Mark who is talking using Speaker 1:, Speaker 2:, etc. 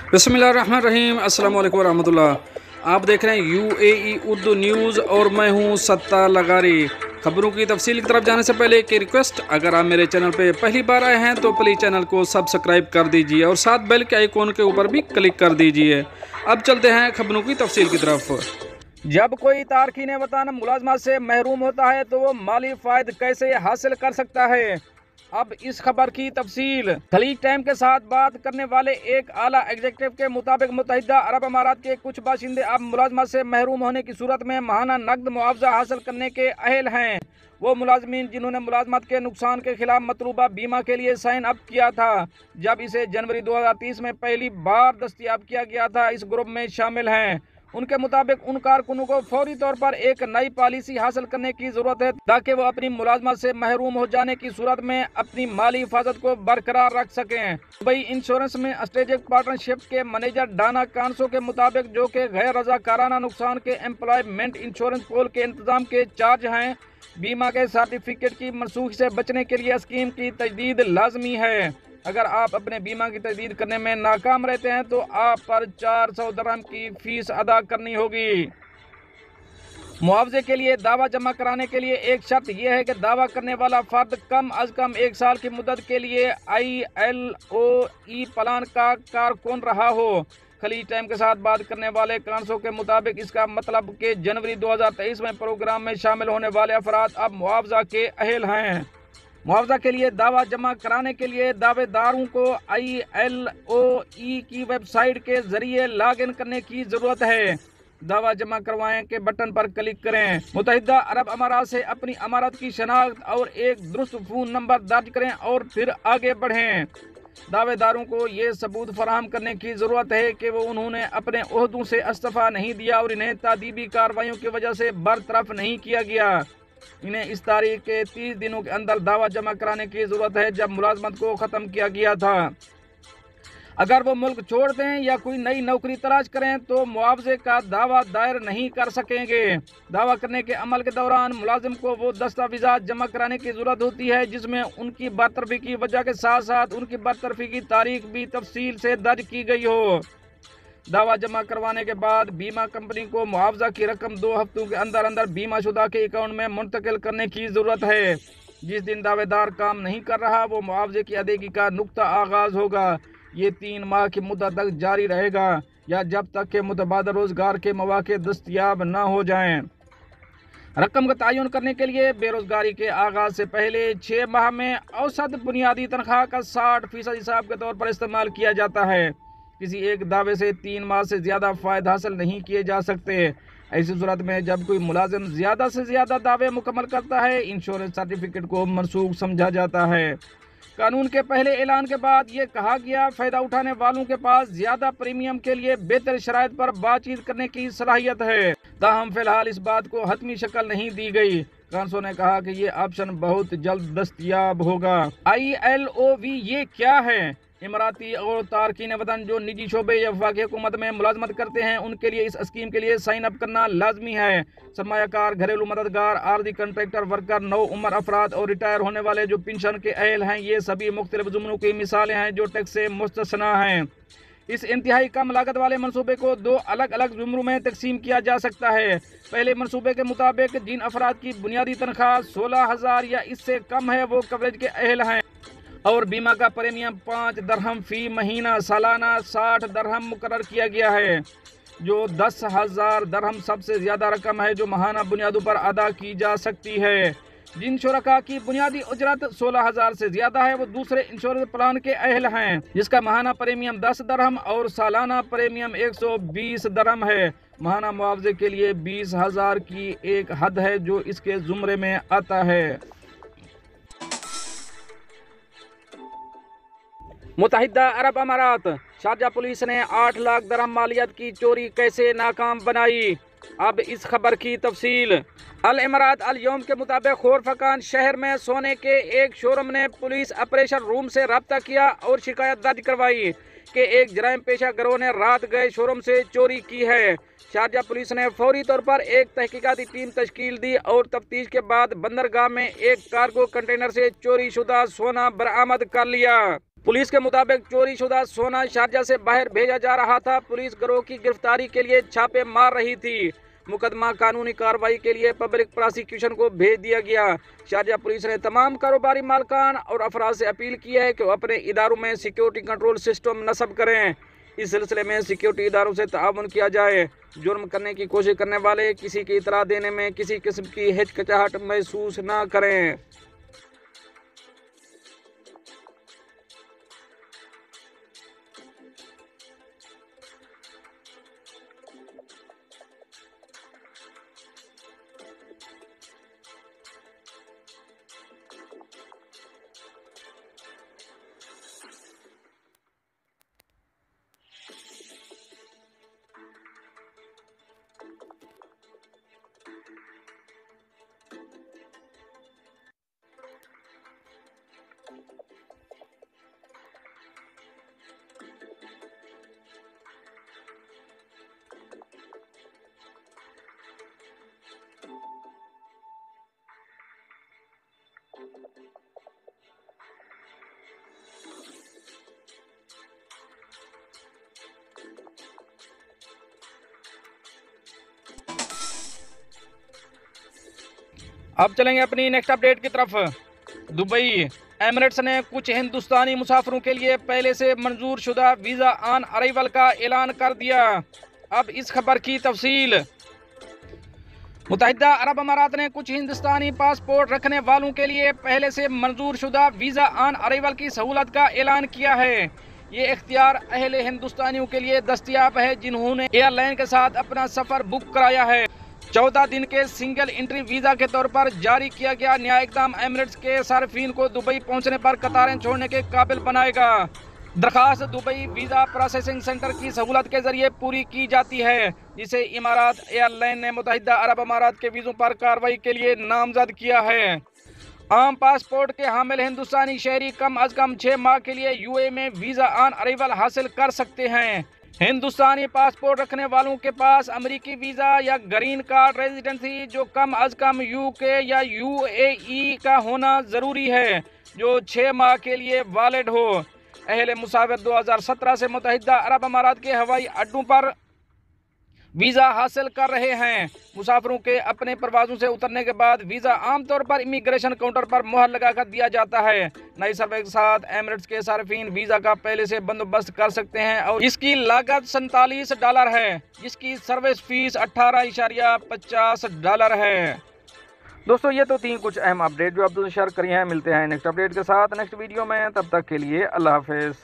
Speaker 1: बिस्मिल्लाहिर्रहमानिर्रहीम। अस्सलाम वालेकुम रहमतुल्लाह। आप देख रहे हैं UAE उर्दू न्यूज़ और मैं हूं सत्तार लगारी। खबरों की तफसील की तरफ जाने से पहले एक रिक्वेस्ट, अगर आप मेरे चैनल पे पहली बार आए हैं तो प्लीज़ चैनल को सब्सक्राइब कर दीजिए और साथ बेल के आइकॉन के ऊपर भी क्लिक कर दीजिए। अब चलते हैं खबरों की तफसील की तरफ। जब कोई तारकीन वतन मुलाजमत से महरूम होता है तो वो माली फ़ायदा कैसे हासिल कर सकता है। अब इस खबर की तफसील। खलीज टाइम के साथ बात करने वाले एक आला एग्जीक्यूटिव के मुताबिक मुत्तहिदा अरब अमारात के कुछ बाशिंदे अब मुलाजमत से महरूम होने की सूरत में माहाना नकद मुआवजा हासिल करने के अहल हैं। वो मुलाजमीन जिन्होंने मुलाजमत के नुकसान के खिलाफ मतलूबा बीमा के लिए साइन अप किया था, जब इसे जनवरी 2030 में पहली बार दस्तयाब किया गया था, इस ग्रुप में शामिल हैं। उनके मुताबिक उन कारकुनों को फौरी तौर पर एक नई पॉलिसी हासिल करने की जरूरत है ताकि वो अपनी मुलाजमत से महरूम हो जाने की सूरत में अपनी माली हिफाजत को बरकरार रख सकें। दुबई इंश्योरेंस में स्ट्रेटेजिक पार्टनरशिप के मैनेजर डाना कांसो के मुताबिक, जो कि गैर रजाकाराना नुकसान के एम्प्लॉयमेंट इंश्योरेंस पोल के इंतजाम के चार्ज हैं, बीमा के सर्टिफिकेट की मनसूखी से बचने के लिए स्कीम की तजदीद लाजमी है। अगर आप अपने बीमा की तजदीद करने में नाकाम रहते हैं तो आप पर 400 दिरहम की फीस अदा करनी होगी। मुआवजे के लिए दावा जमा कराने के लिए एक शर्त यह है कि दावा करने वाला फर्द कम अज कम 1 साल की मुद्दत के लिए ILOE प्लान का कारकुन रहा हो। खलीज टाइम के साथ बात करने वाले कांसो के मुताबिक इसका मतलब कि जनवरी 2023 में प्रोग्राम में शामिल होने वाले अफराद अब मुआवजा के अहल हैं। मुआवजा के लिए दावा जमा कराने के लिए दावेदारों को ILOE की वेबसाइट के जरिए लॉग इन करने की जरूरत है। दावा जमा करवाएं के बटन पर क्लिक करें। मुत्तहिदा अरब अमारात से अपनी अमारत की शनाख्त और एक दुरुस्त फ़ोन नंबर दर्ज करें और फिर आगे बढ़ें। दावेदारों को ये सबूत फराहम करने की ज़रूरत है कि वो उन्होंने अपने ओहदों से इस्तीफ़ा नहीं दिया और इन्हें तादीबी कार्रवाइयों की वजह से बरतरफ नहीं किया गया। इन्हें इस तारीख के 30 दिनों के अंदर दावा जमा कराने की ज़रूरत है जब मुलाजमत को ख़त्म किया गया था। अगर वो मुल्क छोड़ दें या कोई नई नौकरी तलाश करें तो मुआवजे का दावा दायर नहीं कर सकेंगे। दावा करने के अमल के दौरान मुलाजिम को वो दस्तावेज़ात जमा कराने की ज़रूरत होती है जिसमें उनकी बरतरफी की वजह के साथ साथ उनकी बरतरफी की तारीख भी तफसील से दर्ज की गई हो। दावा जमा करवाने के बाद बीमा कंपनी को मुआवजा की रकम 2 हफ्तों के अंदर अंदर बीमा शुदा के अकाउंट में मुंतकिल करने की ज़रूरत है। जिस दिन दावेदार काम नहीं कर रहा वो मुआवजे की अदायगी का नुक्ता आगाज़ होगा। ये 3 माह की मुद्दत तक जारी रहेगा या जब तक के मुतबादल रोजगार के मौके दस्तयाब न हो जाएं। रकम का तयन करने के लिए बेरोजगारी के आगाज से पहले 6 माह में औसत बुनियादी तनख्वाह का 60% हिसाब के तौर पर इस्तेमाल किया जाता है। किसी एक दावे से 3 माह से ज़्यादा फ़ायदा हासिल नहीं किए जा सकते। ऐसी सूरत में जब कोई मुलाजिम ज़्यादा से ज़्यादा दावे मुकम्मल करता है, इंश्योरेंस सर्टिफिकेट को मनसूख समझा जाता है। कानून के पहले ऐलान के बाद ये कहा गया, फ़ायदा उठाने वालों के पास ज़्यादा प्रीमियम के लिए बेहतर शराइत पर बातचीत करने की सलाहियत है। ताहम फ़िलहाल इस बात को हतमी शक्ल नहीं दी गई। कांसो ने कहा कि ये ऑप्शन बहुत जल्द दस्तयाब होगा। ILOE ये क्या है? इमराती और तारकीन वतन जो निजी शोबे या वफाकी हुकूमत में मुलाजमत करते हैं उनके लिए इस स्कीम के लिए साइन अप करना लाजमी है। सरमायाकार, घरेलू मददगार, आर्जी कंट्रैक्टर वर्कर, नौ उम्र अफराद और रिटायर होने वाले जो पेंशन के अहल हैं, ये सभी मुख्तलिफ जुम्रों की मिसालें हैं जो टैक्स से मुस्तस्ना हैं। इस इंतहाई कम लागत वाले मनसूबे को 2 अलग अलग जुमरों में तकसीम किया जा सकता है। पहले मनसूबे के मुताबिक जिन अफराद की बुनियादी तनख्वाह 16,000 या इससे कम है वो कवरेज के अहल हैं और बीमा का प्रीमियम 5 दिरहम फी महीना सालाना 60 दिरहम मुकर्रर किया गया है, जो 10,000 दिरहम सबसे ज़्यादा रकम है जो माहाना बुनियादों पर अदा की जा सकती है। जिन शुरका की बुनियादी उजरत 16,000 से ज़्यादा है वो दूसरे इंश्योरेंस प्लान के अहल हैं, जिसका माहाना प्रीमियम 10 दिरहम और सालाना प्रीमियम 120 दिरहम है। माहाना मुआवजे के लिए 20,000 की एक हद है जो इसके जुमरे में आता है। मुत्तहिदा अरब अमारात, शारजा पुलिस ने 8 लाख दिरहम मालियत की चोरी कैसे नाकाम बनाई। अब इस खबर की तफसील। अल इमरात अल यौम के मुताबिक खोरफकान शहर में सोने के एक शोरूम ने पुलिस ऑपरेशन रूम से रब्ता किया और शिकायत दर्ज करवाई कि एक जराइम पेशा गिरोह ने रात गए शोरूम से चोरी की है। शारजा पुलिस ने फौरी तौर पर एक तहकीकाती टीम तश्कील दी और तफ्तीश के बाद बंदरगाह में एक कार्गो कंटेनर से चोरी शुदा सोना बरामद कर लिया। पुलिस के मुताबिक चोरी शुदा सोना शारजा से बाहर भेजा जा रहा था। पुलिस गिरोह की गिरफ्तारी के लिए छापे मार रही थी। मुकदमा कानूनी कार्रवाई के लिए पब्लिक प्रोसिक्यूशन को भेज दिया गया। शारजा पुलिस ने तमाम कारोबारी मालकान और अफराद से अपील की है कि वो अपने इदारों में सिक्योरिटी कंट्रोल सिस्टम नस्ब करें। इस सिलसिले में सिक्योरिटी इदारों से ताउन किया जाए। जुर्म करने की कोशिश करने वाले किसी की इतला देने में किसी किस्म की हिचकिचाहट महसूस न करें। अब चलेंगे अपनी नेक्स्ट अपडेट की तरफ। दुबई एमिरेट्स ने कुछ हिंदुस्तानी मुसाफिरों के लिए पहले से मंजूर शुदा वीज़ा ऑन अराइवल का ऐलान कर दिया। अब इस खबर की तफसील। मुत्तहिदा अरब अमारात ने कुछ हिंदुस्तानी पासपोर्ट रखने वालों के लिए पहले से मंजूर शुदा वीज़ा ऑन अराइवल की सहूलत का ऐलान किया है। ये इख्तियार अहले हिंदुस्तानियों के लिए दस्तयाब है जिन्होंने एयरलाइन के साथ अपना सफ़र बुक कराया है। 14 दिन के सिंगल एंट्री वीज़ा के तौर पर जारी किया गया नया इक़दाम एमिरेट्स के सार्फिन को दुबई पहुंचने पर कतारें छोड़ने के काबिल बनाएगा। दरखास्त दुबई वीज़ा प्रोसेसिंग सेंटर की सहूलत के जरिए पूरी की जाती है, जिसे इमारात एयरलाइन ने मुत्तहिदा अरब अमारात के वीज़ों पर कार्रवाई के लिए नामजद किया है। आम पासपोर्ट के हामिल हिंदुस्तानी शहरी कम अज़ कम 6 माह के लिए यूए में वीज़ा ऑन अराइवल हासिल कर सकते हैं। हिंदुस्तानी पासपोर्ट रखने वालों के पास अमेरिकी वीज़ा या ग्रीन कार्ड रेजिडेंसी जो कम अज़ कम यूके या यूएई का होना ज़रूरी है, जो 6 माह के लिए वैलिड हो। अहले मुसाफिर 2017 से मुत्तहिदा अरब अमारात के हवाई अड्डों पर वीज़ा हासिल कर रहे हैं। मुसाफिरों के अपने परवाज़ों से उतरने के बाद वीज़ा आमतौर पर इमिग्रेशन काउंटर पर मुहर लगाकर दिया जाता है। नई सर्वे के साथ एमिरेट्स के सार्फिन वीज़ा का पहले से बंदोबस्त कर सकते हैं और इसकी लागत $47 है, जिसकी सर्विस फीस $18.50 है। दोस्तों, ये तो थी कुछ अहम अपडेट जो आप दोस्तों शेयर करी हैं। मिलते हैं नेक्स्ट अपडेट के साथ नेक्स्ट वीडियो में। तब तक के लिए अल्लाह हाफिज़।